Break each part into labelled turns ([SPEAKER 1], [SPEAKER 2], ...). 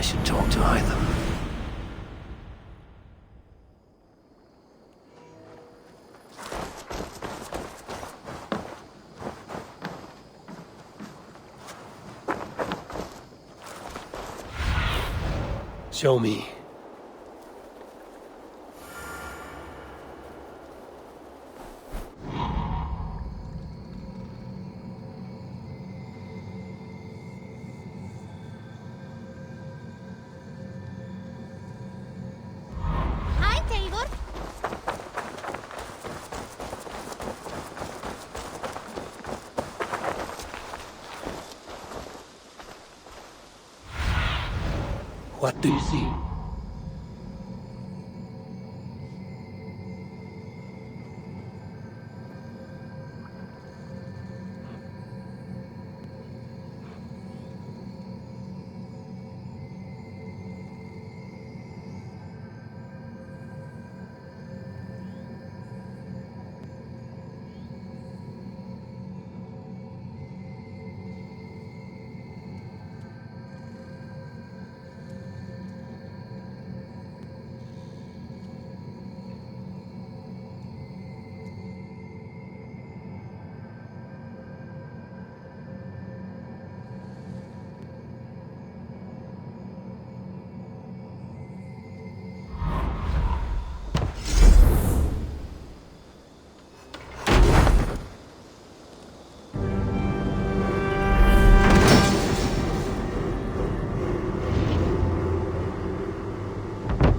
[SPEAKER 1] should talk to either. Show me.
[SPEAKER 2] Hi, Eivor.
[SPEAKER 1] What do you see?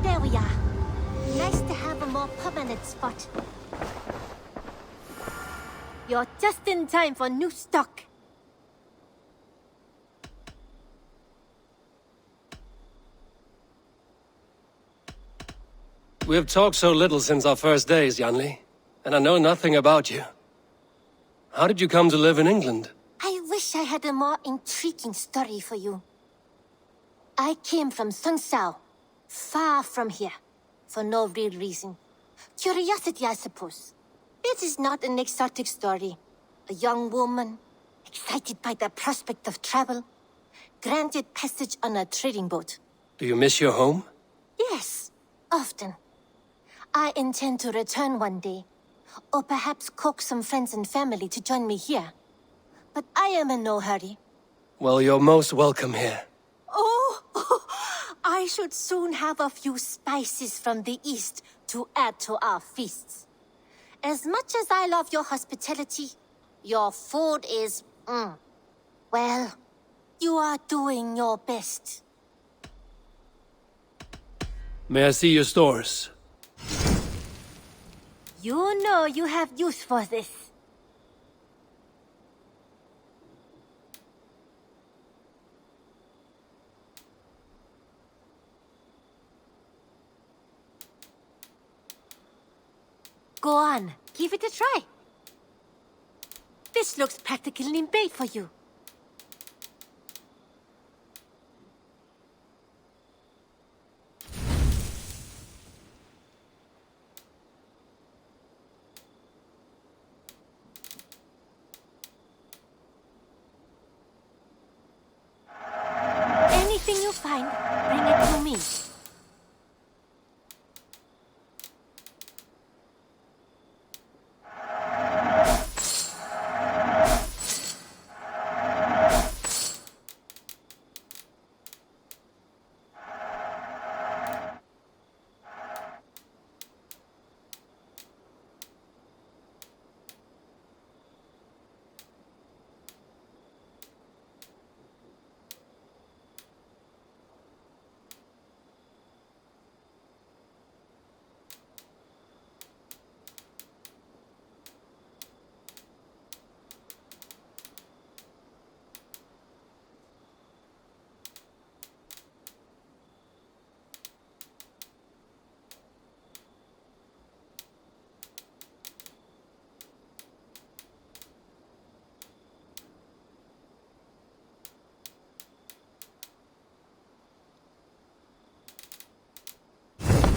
[SPEAKER 2] There we are. Nice to have a more permanent spot. You're just in time for new stock.
[SPEAKER 1] We have talked so little since our first days, Janli, and I know nothing about you. How did you come to live in England?
[SPEAKER 2] I wish I had a more intriguing story for you. I came from Sunsao, far from here, for no real reason. Curiosity, I suppose. It is not an exotic story. A young woman, excited by the prospect of travel, granted passage on a trading boat.
[SPEAKER 1] Do you miss your home?
[SPEAKER 2] Yes, often. I intend to return one day, or perhaps coax some friends and family to join me here. But I am in no hurry.
[SPEAKER 1] Well, you're most welcome here.
[SPEAKER 2] Oh, I should soon have a few spices from the east to add to our feasts. As much as I love your hospitality, your food is, well, you are doing your best.
[SPEAKER 1] May I see your stores?
[SPEAKER 2] You know you have use for this. Go on, give it a try. This looks practically made for you. Anything you find, bring it to me.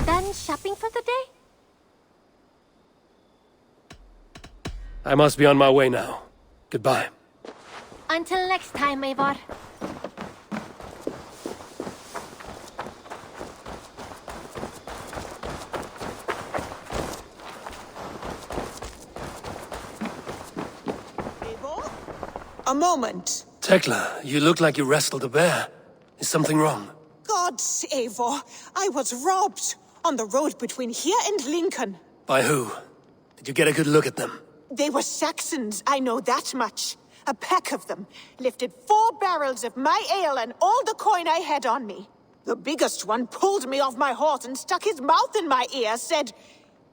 [SPEAKER 2] Done shopping for the day?
[SPEAKER 1] I must be on my way now. Goodbye.
[SPEAKER 2] Until next time, Eivor.
[SPEAKER 3] A moment.
[SPEAKER 1] Tekla, you look like you wrestled a bear. Is something wrong?
[SPEAKER 3] Gods, Eivor, I was robbed on the road between here and Lincoln.
[SPEAKER 1] By who? Did you get a good look at them?
[SPEAKER 3] They were Saxons, I know that much. A pack of them lifted 4 barrels of my ale and all the coin I had on me. The biggest one pulled me off my horse and stuck his mouth in my ear, said,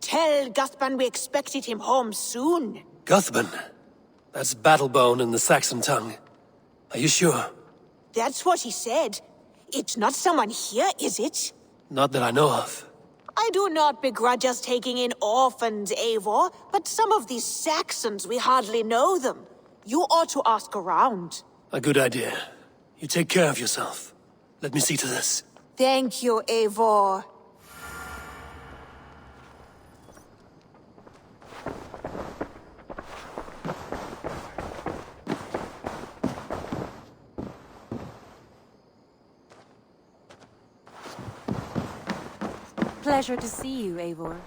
[SPEAKER 3] "Tell Guthban we expected him home soon."
[SPEAKER 1] Guthban? That's Battlebone in the Saxon tongue. Are you sure?
[SPEAKER 3] That's what he said. It's not someone here, is it?
[SPEAKER 1] Not that I know of.
[SPEAKER 3] I do not begrudge us taking in orphans, Eivor, but some of these Saxons, we hardly know them. You ought to ask around.
[SPEAKER 1] A good idea. You take care of yourself. Let me see to this.
[SPEAKER 3] Thank you, Eivor.
[SPEAKER 4] Pleasure to see you, Eivor.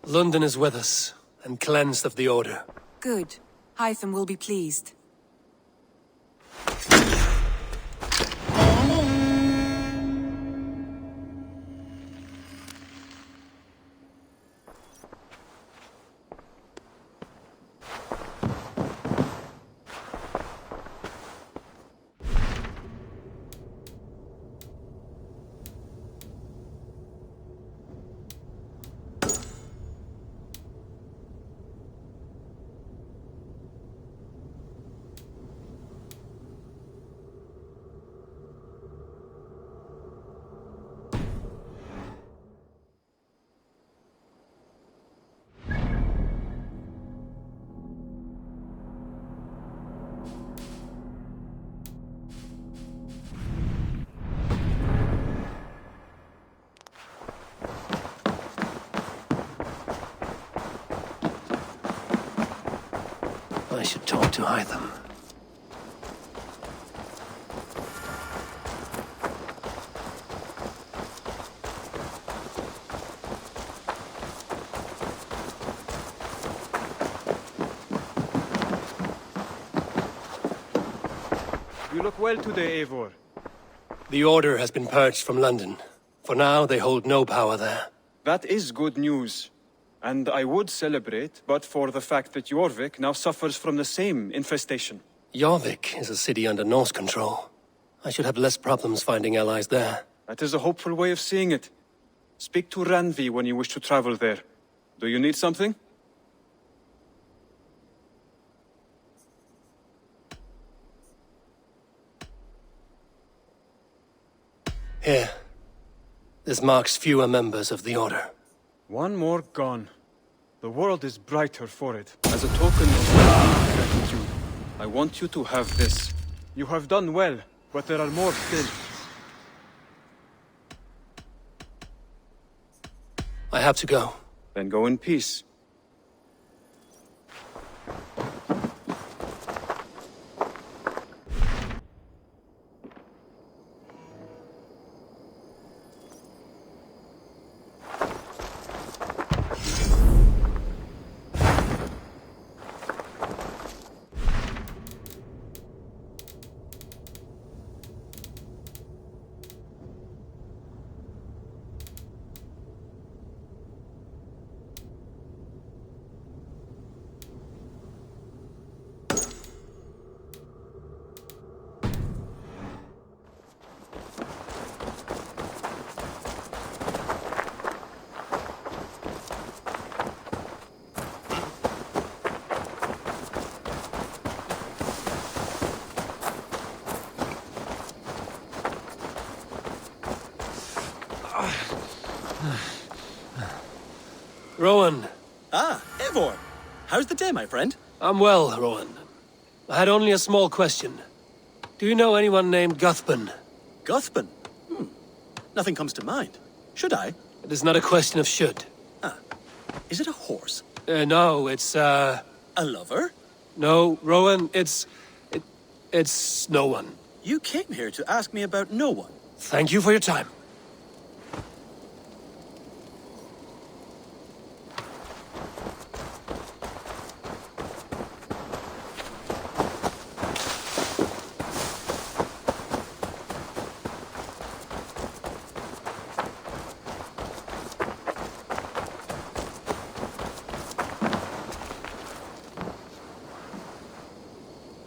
[SPEAKER 1] London is with us, and cleansed of the Order.
[SPEAKER 4] Good. Hytham will be pleased.
[SPEAKER 1] I should talk to Hytham.
[SPEAKER 5] You look well today, Eivor.
[SPEAKER 1] The Order has been purged from London. For now, they hold no power there.
[SPEAKER 5] That is good news. And I would celebrate, but for the fact that Jorvik now suffers from the same infestation.
[SPEAKER 1] Jorvik is a city under Norse control. I should have less problems finding allies there.
[SPEAKER 5] That is a hopeful way of seeing it. Speak to Randvi when you wish to travel there. Do you need something?
[SPEAKER 1] Here. This marks fewer members of the Order.
[SPEAKER 5] One more gone. The world is brighter for it. As a token of my gratitude, I want you to have this. You have done well, but there are more still.
[SPEAKER 1] I have to go.
[SPEAKER 5] Then go in peace.
[SPEAKER 1] Rowan.
[SPEAKER 6] Ah, Eivor. How's the day, my friend?
[SPEAKER 1] I'm well, Rowan. I had only a small question. Do you know anyone named Guthban?
[SPEAKER 6] Guthban? Nothing comes to mind. Should I?
[SPEAKER 1] It is not a question of should.
[SPEAKER 6] Is it a horse?
[SPEAKER 1] No, it's,
[SPEAKER 6] A lover?
[SPEAKER 1] No, Rowan, it's no one.
[SPEAKER 6] You came here to ask me about no one.
[SPEAKER 1] Thank you for your time.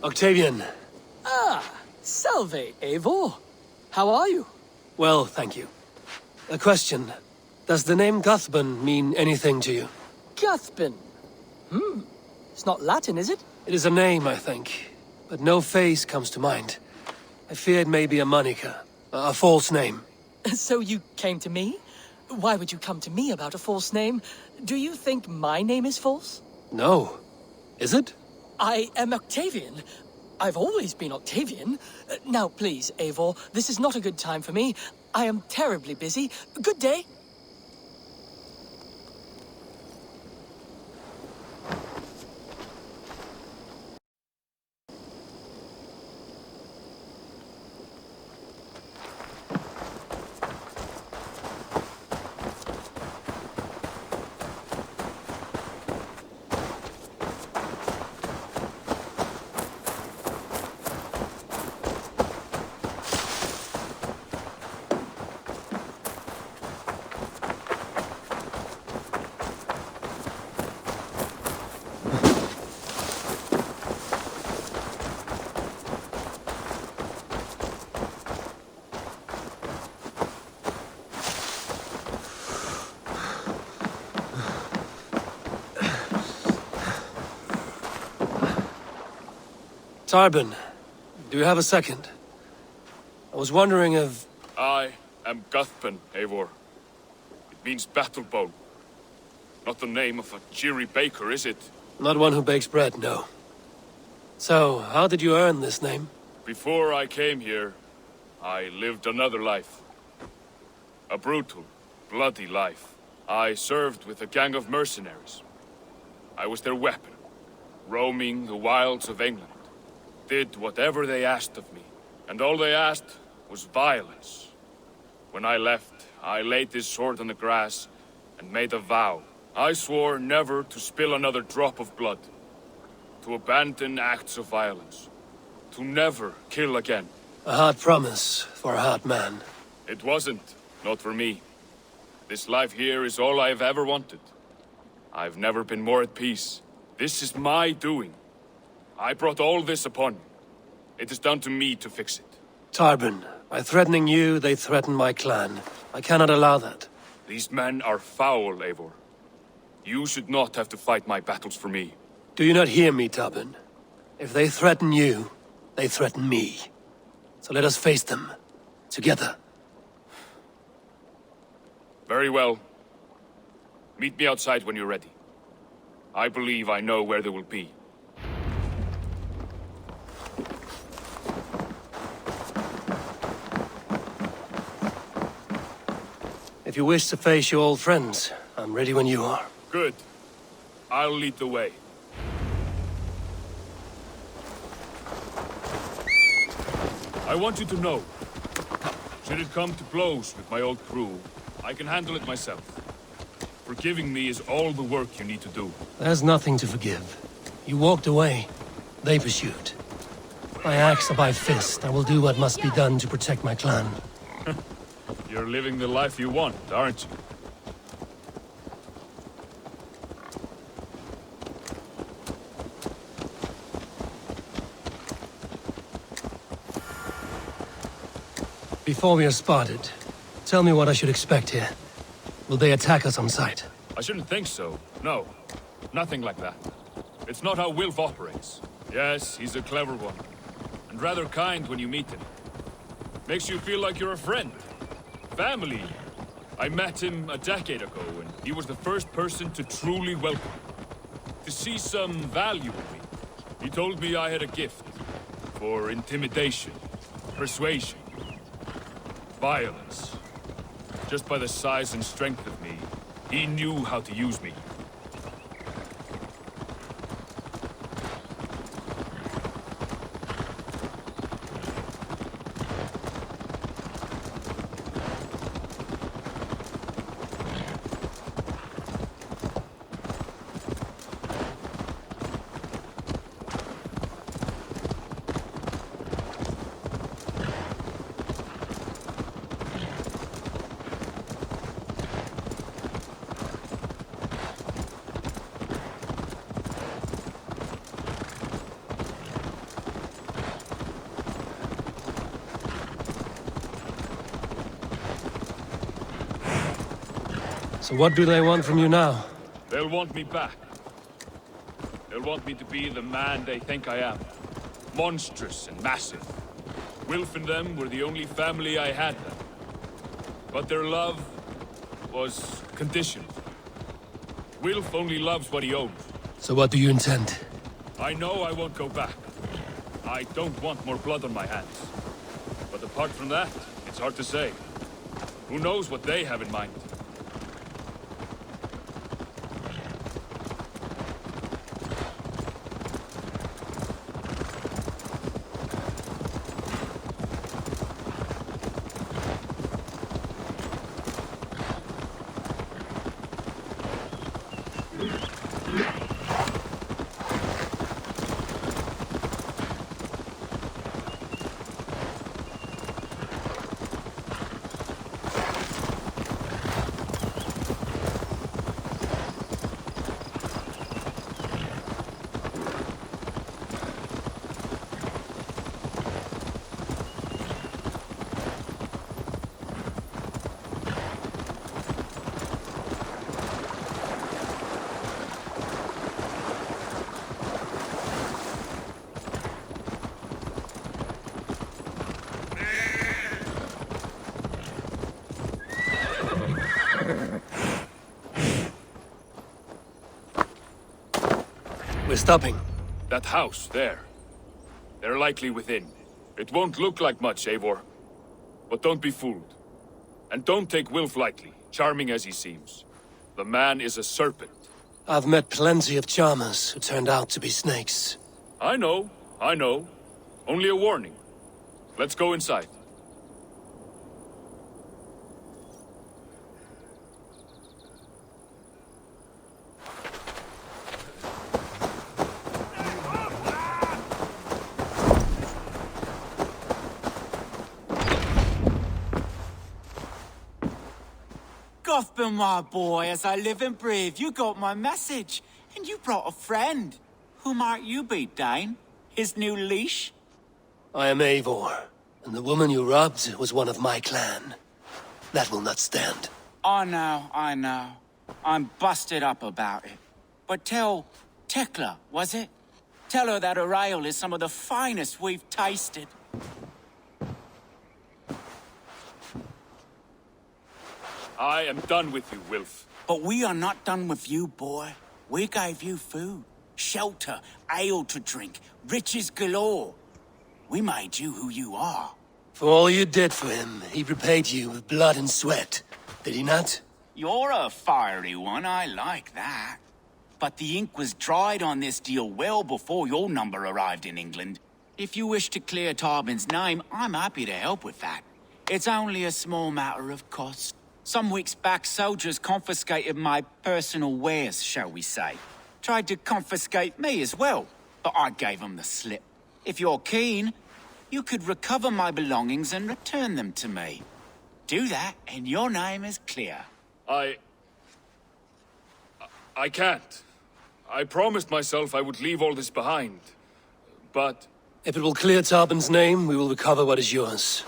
[SPEAKER 1] Octavian.
[SPEAKER 7] Salve, Eivor. How are you?
[SPEAKER 1] Well, thank you. A question. Does the name Guthbun mean anything to you?
[SPEAKER 7] Guthbun. It's not Latin, is it?
[SPEAKER 1] It is a name, I think, but no face comes to mind. I fear it may be a moniker, a false name.
[SPEAKER 7] So you came to me? Why would you come to me about a false name? Do you think my name is false?
[SPEAKER 1] No. Is it?
[SPEAKER 7] I am Octavian. I've always been Octavian. Now, please, Eivor, this is not a good time for me. I am terribly busy. Good day.
[SPEAKER 1] Tarbin, do you have a second? I was wondering if...
[SPEAKER 8] I am Guthbun, Eivor. It means battle bone. Not the name of a cheery baker, is it?
[SPEAKER 1] Not one who bakes bread, no. So, how did you earn this name?
[SPEAKER 8] Before I came here, I lived another life. A brutal, bloody life. I served with a gang of mercenaries. I was their weapon, roaming the wilds of England. Did whatever they asked of me, and all they asked was violence. When I left, I laid this sword on the grass and made a vow. I swore never to spill another drop of blood, to abandon acts of violence, to never kill again.
[SPEAKER 1] A hard promise for a hard man.
[SPEAKER 8] It wasn't, not for me. This life here is all I've ever wanted. I've never been more at peace. This is my doing. I brought all this upon you. It is down to me to fix it.
[SPEAKER 1] Tarbin, by threatening you, they threaten my clan. I cannot allow that.
[SPEAKER 8] These men are foul, Eivor. You should not have to fight my battles for me.
[SPEAKER 1] Do you not hear me, Tarbin? If they threaten you, they threaten me. So let us face them. Together.
[SPEAKER 8] Very well. Meet me outside when you're ready. I believe I know where they will be.
[SPEAKER 1] If you wish to face your old friends, I'm ready when you are.
[SPEAKER 8] Good. I'll lead the way. I want you to know, should it come to blows with my old crew, I can handle it myself. Forgiving me is all the work you need to do.
[SPEAKER 1] There's nothing to forgive. You walked away. They pursued. By axe or by fist, I will do what must be done to protect my clan.
[SPEAKER 8] You're living the life you want, aren't you?
[SPEAKER 1] Before we are spotted, tell me what I should expect here. Will they attack us on sight?
[SPEAKER 8] I shouldn't think so. No. Nothing like that. It's not how Wilf operates. Yes, he's a clever one. And rather kind when you meet him. Makes you feel like you're a friend. Family. I met him a decade ago, and he was the first person to truly welcome me. To see some value in me. He told me I had a gift. For intimidation. Persuasion. Violence. Just by the size and strength of me, he knew how to use me.
[SPEAKER 1] So what do they want from you now?
[SPEAKER 8] They'll want me back. They'll want me to be the man they think I am. Monstrous and massive. Wilf and them were the only family I had then. But their love was conditional. Wilf only loves what he owns.
[SPEAKER 1] So what do you intend?
[SPEAKER 8] I know I won't go back. I don't want more blood on my hands. But apart from that, it's hard to say. Who knows what they have in mind?
[SPEAKER 1] We're stopping.
[SPEAKER 8] That house, there. They're likely within. It won't look like much, Eivor. But don't be fooled. And don't take Wilf lightly, charming as he seems. The man is a serpent.
[SPEAKER 1] I've met plenty of charmers who turned out to be snakes.
[SPEAKER 8] I know. Only a warning. Let's go inside.
[SPEAKER 9] Gothbin, my boy, as I live and breathe, you got my message. And you brought a friend. Who might you be, Dane? His new leash?
[SPEAKER 1] I am Eivor, and the woman you robbed was one of my clan. That will not stand.
[SPEAKER 9] I know. I'm busted up about it. But tell Tekla, was it? Tell her that her ale is some of the finest we've tasted.
[SPEAKER 8] I am done with you, Wilf.
[SPEAKER 9] But we are not done with you, boy. We gave you food, shelter, ale to drink, riches galore. We made you who you are.
[SPEAKER 1] For all you did for him, he repaid you with blood and sweat. Did he not?
[SPEAKER 9] You're a fiery one, I like that. But the ink was dried on this deal well before your number arrived in England. If you wish to clear Tarbin's name, I'm happy to help with that. It's only a small matter of cost. Some weeks back, soldiers confiscated my personal wares, shall we say. Tried to confiscate me as well, but I gave them the slip. If you're keen, you could recover my belongings and return them to me. Do that, and your name is clear.
[SPEAKER 8] I can't. I promised myself I would leave all this behind. But...
[SPEAKER 1] If it will clear Tarbin's name, we will recover what is yours.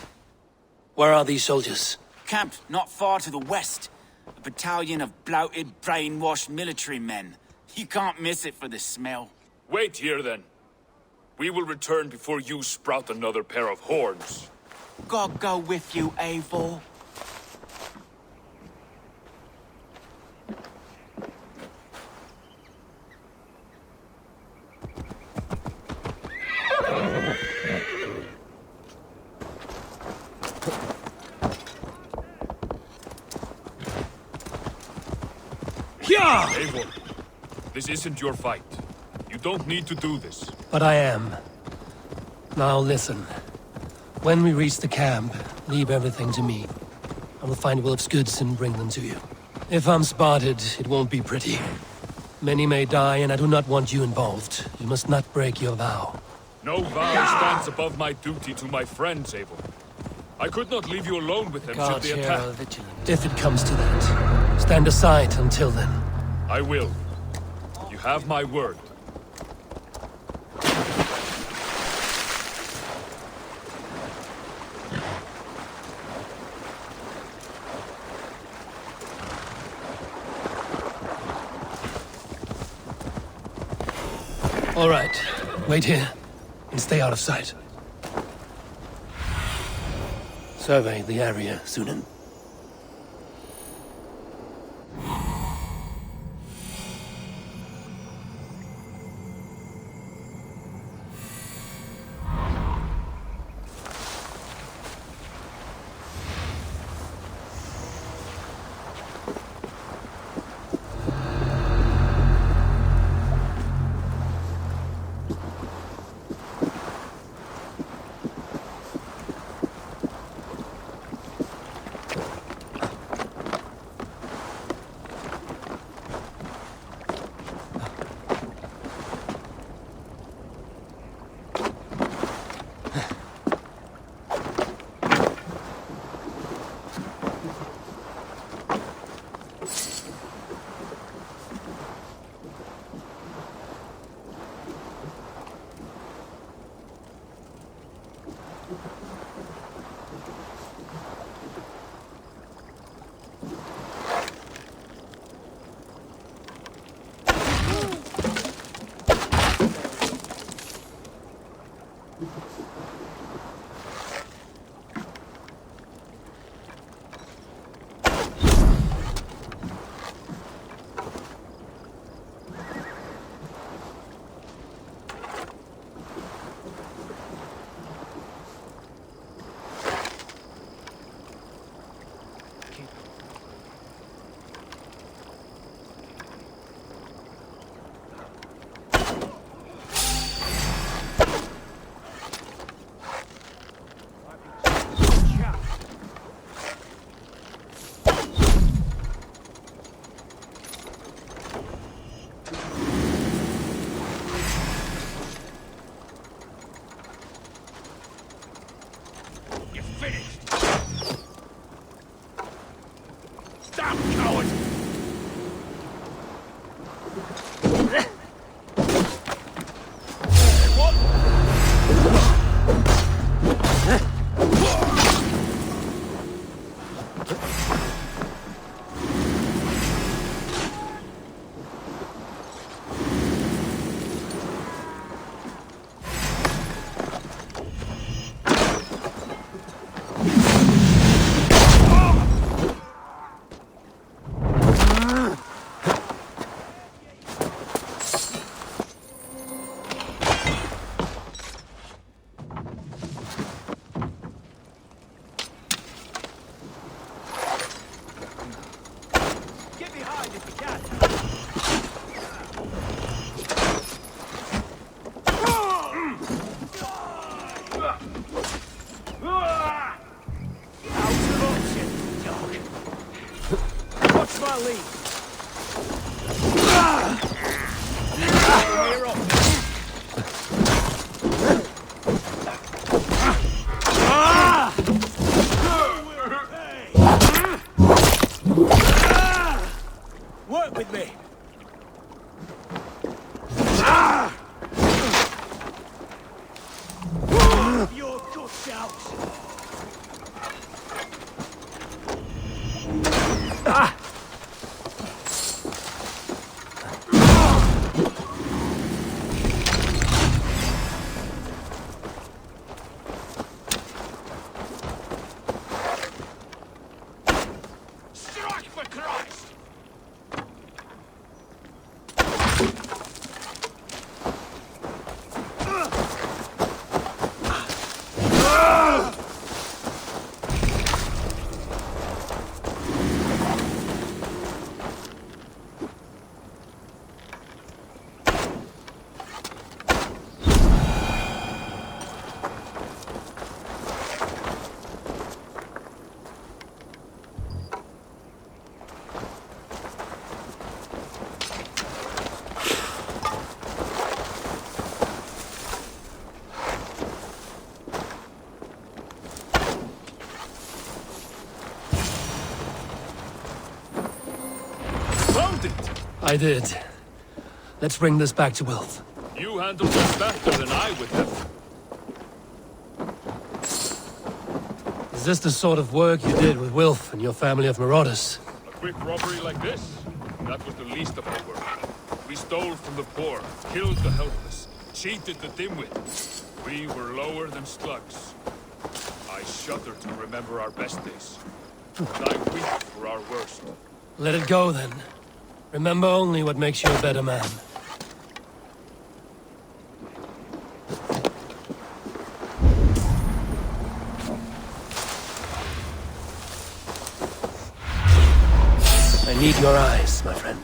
[SPEAKER 1] Where are these soldiers?
[SPEAKER 9] Camped not far to the west. A battalion of bloated, brainwashed military men. You can't miss it for the smell.
[SPEAKER 8] Wait here, then. We will return before you sprout another pair of horns.
[SPEAKER 9] God go with you, Eivor.
[SPEAKER 8] Eivor, this isn't your fight. You don't need to do this.
[SPEAKER 1] But I am. Now listen. When we reach the camp, leave everything to me. I will find Wilf's goods and bring them to you. If I'm spotted, it won't be pretty. Many may die, and I do not want you involved. You must not break your vow.
[SPEAKER 8] No vow stands above my duty to my friends, Eivor. I could not leave you alone with them should they attack.
[SPEAKER 1] If it comes to that, stand aside until then.
[SPEAKER 8] I will. You have my word.
[SPEAKER 1] All right. Wait here and stay out of sight. Survey the area, Sýnin. I did. Let's bring this back to Wilf.
[SPEAKER 8] You handled this better than I would have.
[SPEAKER 1] Is this the sort of work you did with Wilf and your family of marauders?
[SPEAKER 8] A quick robbery like this? That was the least of our work. We stole from the poor, killed the helpless, cheated the dimwit. We were lower than slugs. I shudder to remember our best days. And I weep for our worst.
[SPEAKER 1] Let it go, then. Remember only what makes you a better man. I need your eyes, my friend.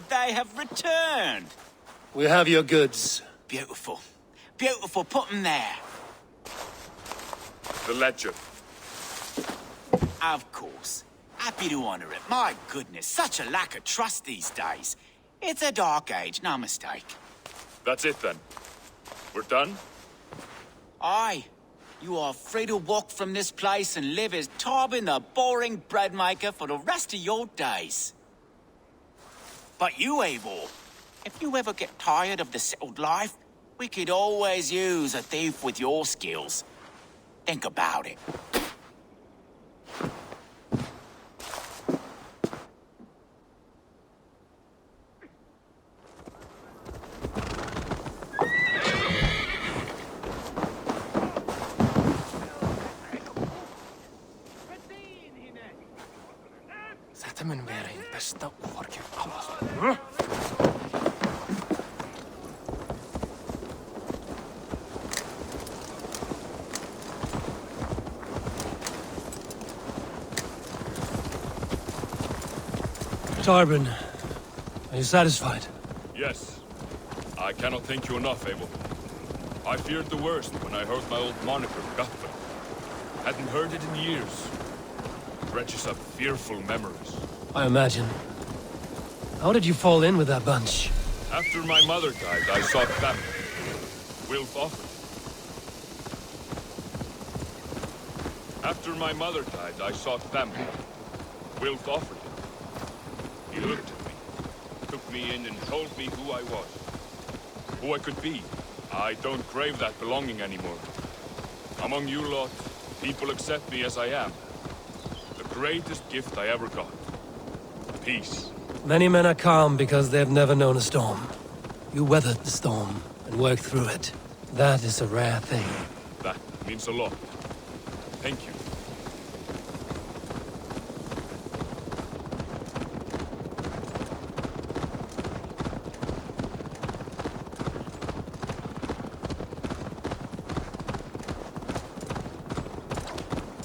[SPEAKER 9] They have returned.
[SPEAKER 1] We have your goods.
[SPEAKER 9] Beautiful. Beautiful. Put them there.
[SPEAKER 8] The ledger.
[SPEAKER 9] Of course. Happy to honor it. My goodness, such a lack of trust these days. It's a dark age, no mistake.
[SPEAKER 8] That's it then. We're done?
[SPEAKER 9] Aye. You are free to walk from this place and live as Tarbin the boring bread maker for the rest of your days. But you, Eivor, if you ever get tired of the settled life, we could always use a thief with your skills. Think about it.
[SPEAKER 1] Tarbin, are you satisfied?
[SPEAKER 8] Yes. I cannot thank you enough, Eivor. I feared the worst when I heard my old moniker, Guthrum. Hadn't heard it in years. Dredges up fearful memories.
[SPEAKER 1] I imagine. How did you fall in with that bunch?
[SPEAKER 8] After my mother died, I sought them. Wilf offered it. After my mother died, I sought them. Wilf offered it. He looked at me, took me in and told me who I was. Who I could be. I don't crave that belonging anymore. Among you lot, people accept me as I am. The greatest gift I ever got. Peace.
[SPEAKER 1] Many men are calm because they've never known a storm. You weathered the storm and worked through it. That is a rare thing.
[SPEAKER 8] That means a lot. Thank you.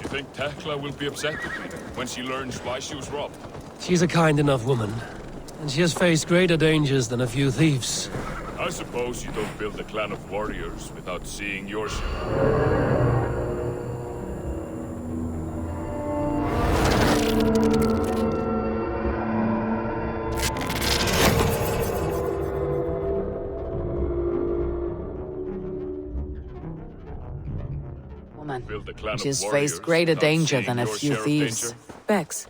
[SPEAKER 8] You think Tekla will be upset with me when she learns why she was robbed?
[SPEAKER 1] She's a kind enough woman, and she has faced greater dangers than a few thieves.
[SPEAKER 8] I suppose you don't build a clan of warriors without seeing your share. Build a clan
[SPEAKER 10] She has
[SPEAKER 8] of
[SPEAKER 10] faced
[SPEAKER 8] warriors
[SPEAKER 10] greater
[SPEAKER 8] without
[SPEAKER 10] danger
[SPEAKER 8] seeing
[SPEAKER 10] than a
[SPEAKER 8] your
[SPEAKER 10] few
[SPEAKER 8] share of
[SPEAKER 10] thieves.
[SPEAKER 8] danger?
[SPEAKER 10] Bex,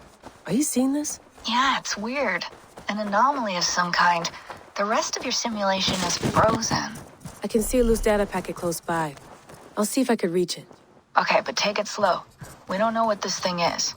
[SPEAKER 10] are you seeing this?
[SPEAKER 11] Yeah, it's weird. An anomaly of some kind. The rest of your simulation is frozen.
[SPEAKER 10] I can see a loose data packet close by. I'll see if I could reach it.
[SPEAKER 11] Okay, but take it slow. We don't know what this thing is.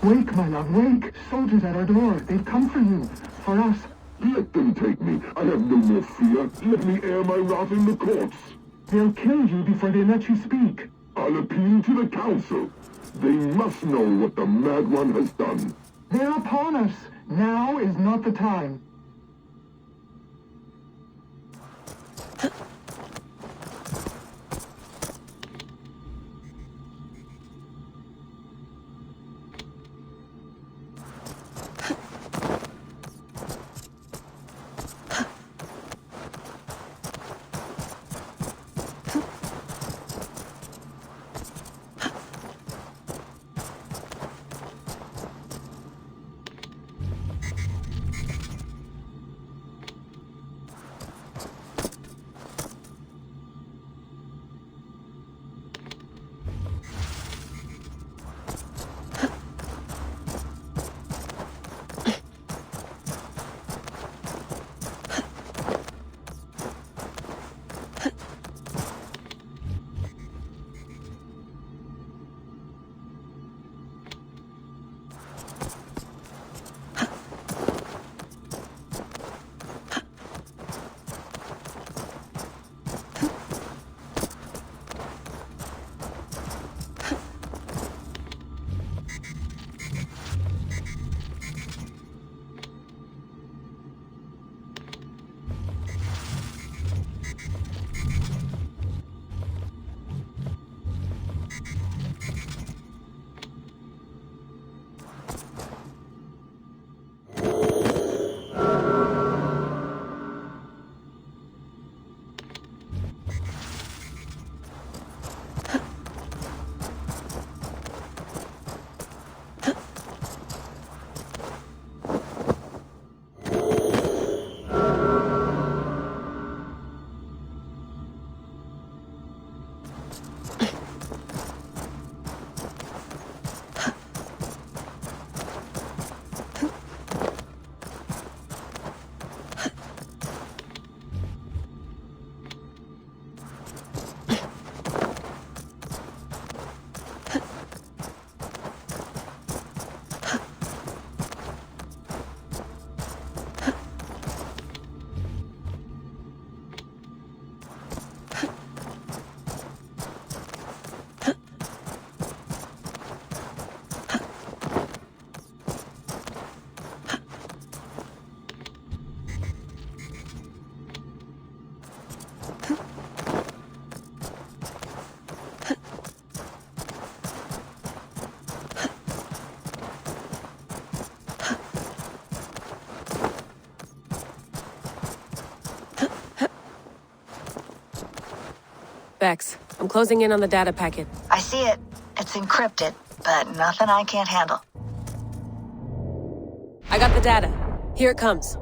[SPEAKER 12] Wake, my love, wake! Soldiers at our door. They've come for you. For us.
[SPEAKER 13] Let them take me. I have no more fear. Let me air my wrath in the courts.
[SPEAKER 12] They'll kill you before they let you speak.
[SPEAKER 13] I'll appeal to the council. They must know what the Mad One has done.
[SPEAKER 12] They're upon us. Now is not the time.
[SPEAKER 10] Vex, I'm closing in on the data packet.
[SPEAKER 11] I see it. It's encrypted, but nothing I can't handle.
[SPEAKER 10] I got the data. Here it comes.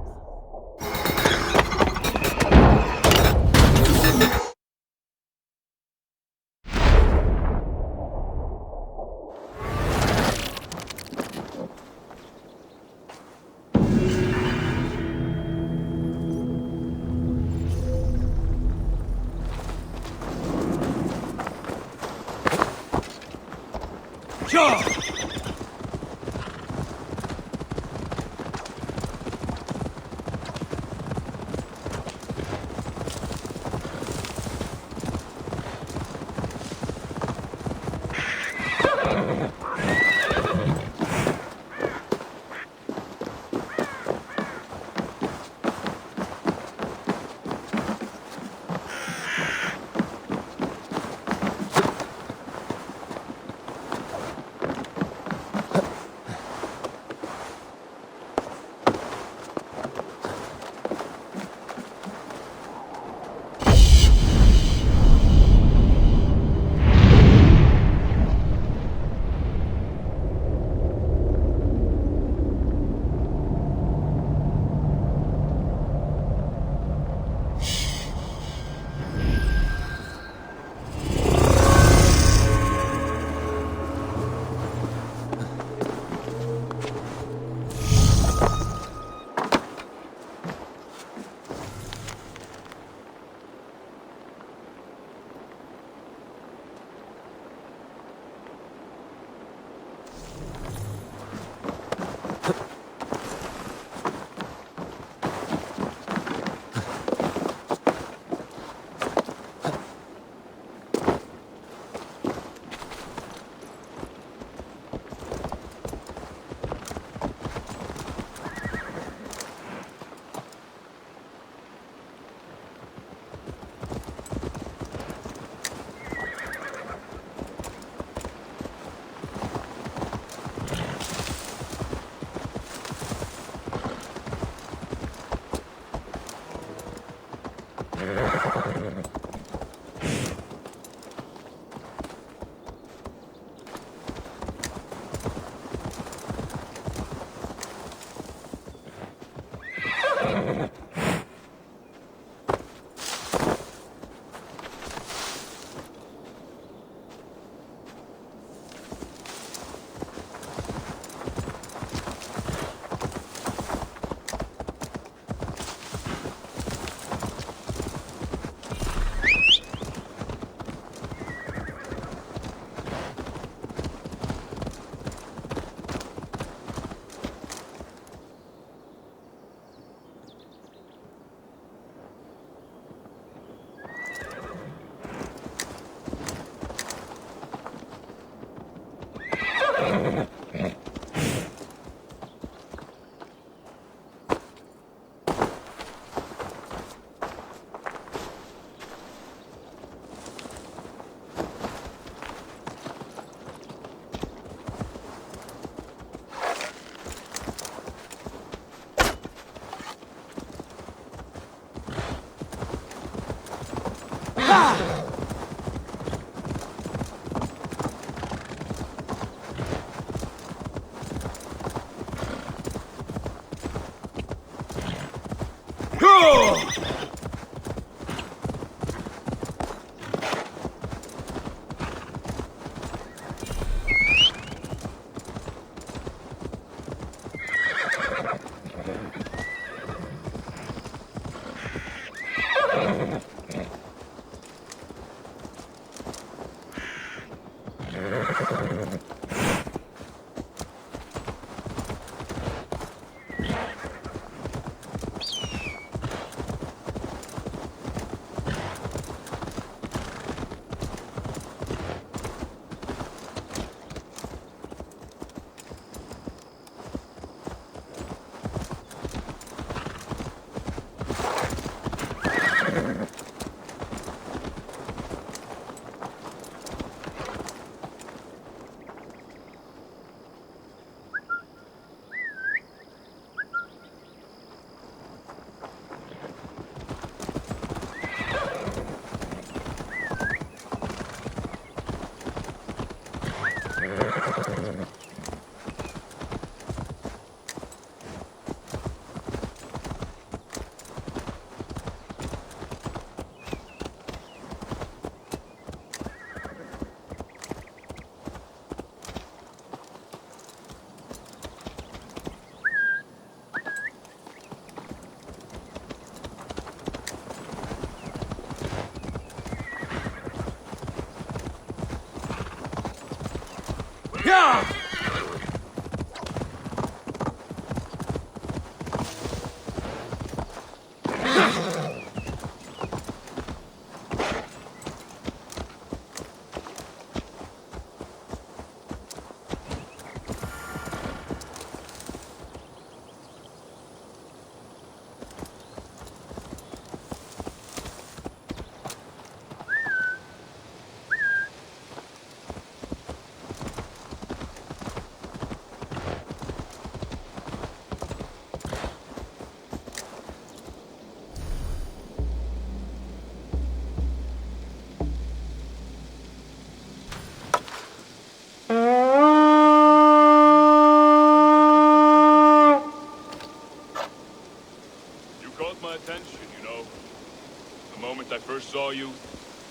[SPEAKER 8] Saw you,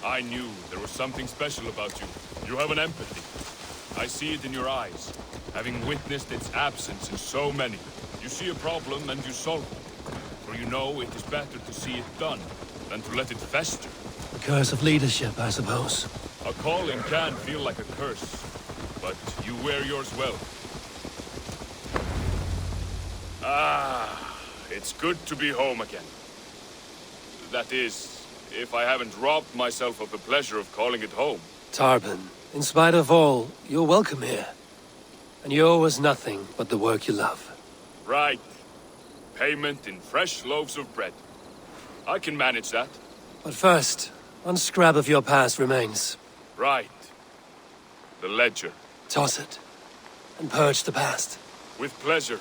[SPEAKER 8] I knew there was something special about you. You have an empathy. I see it in your eyes, having witnessed its absence in so many. You see a problem and you solve it. For you know it is better to see it done than to let it fester.
[SPEAKER 1] The curse of leadership, I suppose.
[SPEAKER 8] A calling can feel like a curse, but you wear yours well. Ah, it's good to be home again. That is, if I haven't robbed myself of the pleasure of calling it home.
[SPEAKER 1] Tarban, in spite of all, you're welcome here. And you owe us nothing but the work you love.
[SPEAKER 8] Right. Payment in fresh loaves of bread. I can manage that.
[SPEAKER 1] But first, one scrap of your past remains.
[SPEAKER 8] Right. The ledger.
[SPEAKER 1] Toss it, and purge the past.
[SPEAKER 8] With pleasure.